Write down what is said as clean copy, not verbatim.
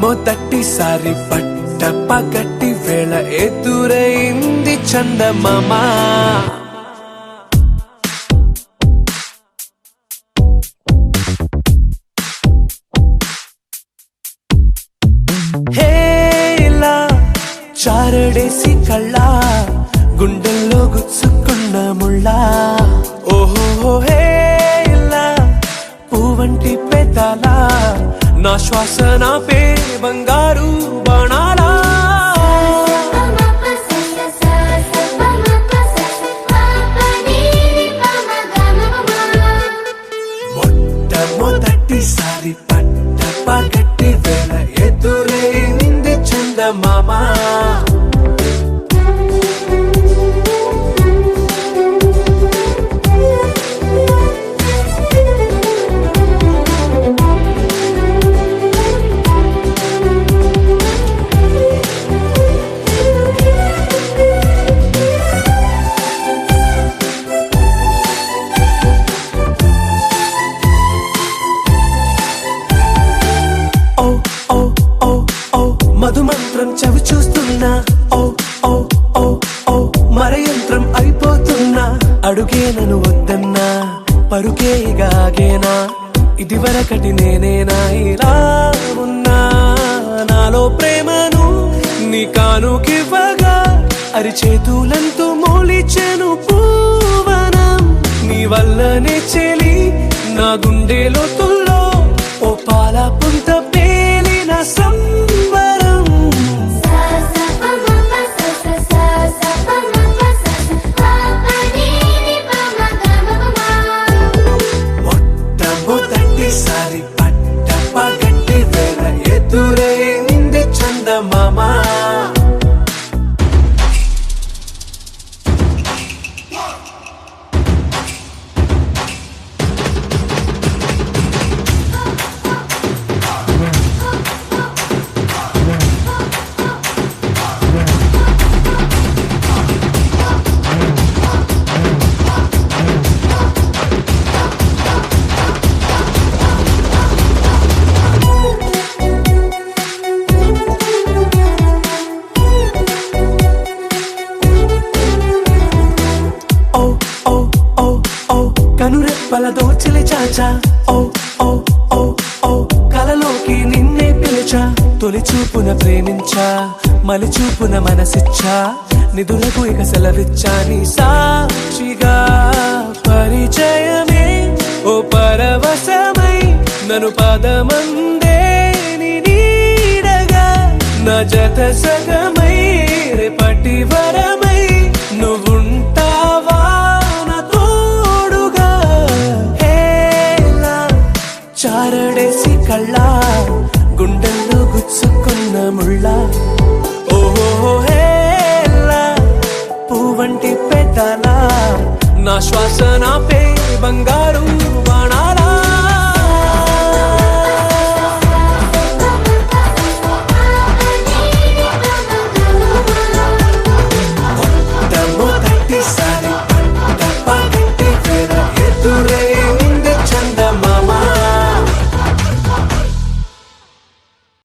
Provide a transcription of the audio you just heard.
మొదటిసారి పట్ట పగటి వేళ ఎదురైంది చందమామ. హేలా చారడేసి కళ్ళ గుండెల్లో గుచ్చుకున్న ముళ్ళ. ఓహో హేలా పువ్వంటి పెదాల నా శ్వాస నాపే బంగారు బాణాలా. మొట్టమొదటిసారి పట్ట పగటి వేళ ఎదురైంది చందమామ. మధుమంత్రం చవి చూస్తున్నా, ఓ ఓ ఓ ఓ మరయంత్రం అయిపోతున్నా. అడుగే నన్ను వద్దన్నా, పరుగే గాగేనా, ఇది వరకటి నేనేనా ఇలా ఉన్నా. నాలో ప్రేమను నీ కానుకివ్వగా అరిచేతులంతో మోలిచెను పూవనం. నీ వల్లనే చెలి నా గుండె లోతుల్లో ఓ పాల పుంత పేలిన సంబరం. మొట్టమొదటిసారి పట్ట పగటి వేళ ఎదురైంది చందమామ. కనురెప్పల దోచిలి చాచా, ఓ ఓ ఓ ఓ కలలోకి నిన్నే పిలిచా. తొలి చూపున ప్రేమించా, మలి చూపున మనసిచ్చా. నిధులకు ఇక సెలవిచ్చా నీ సాక్షిగా. పరిచయమే ఓ పరవశమై నన్ను పదమందే నీ నీడగా. నా జత సగమై రేపటి వరమై నువ్వుంటావా నా తోడుగా. హేలా చారడేసి కళ్ళ గుండెల్లో గుచ్చుకున్న ముళ్ళ. ఓహో హేలా పువ్వంటి పెదాల నా శ్వాస నాపే బంగారు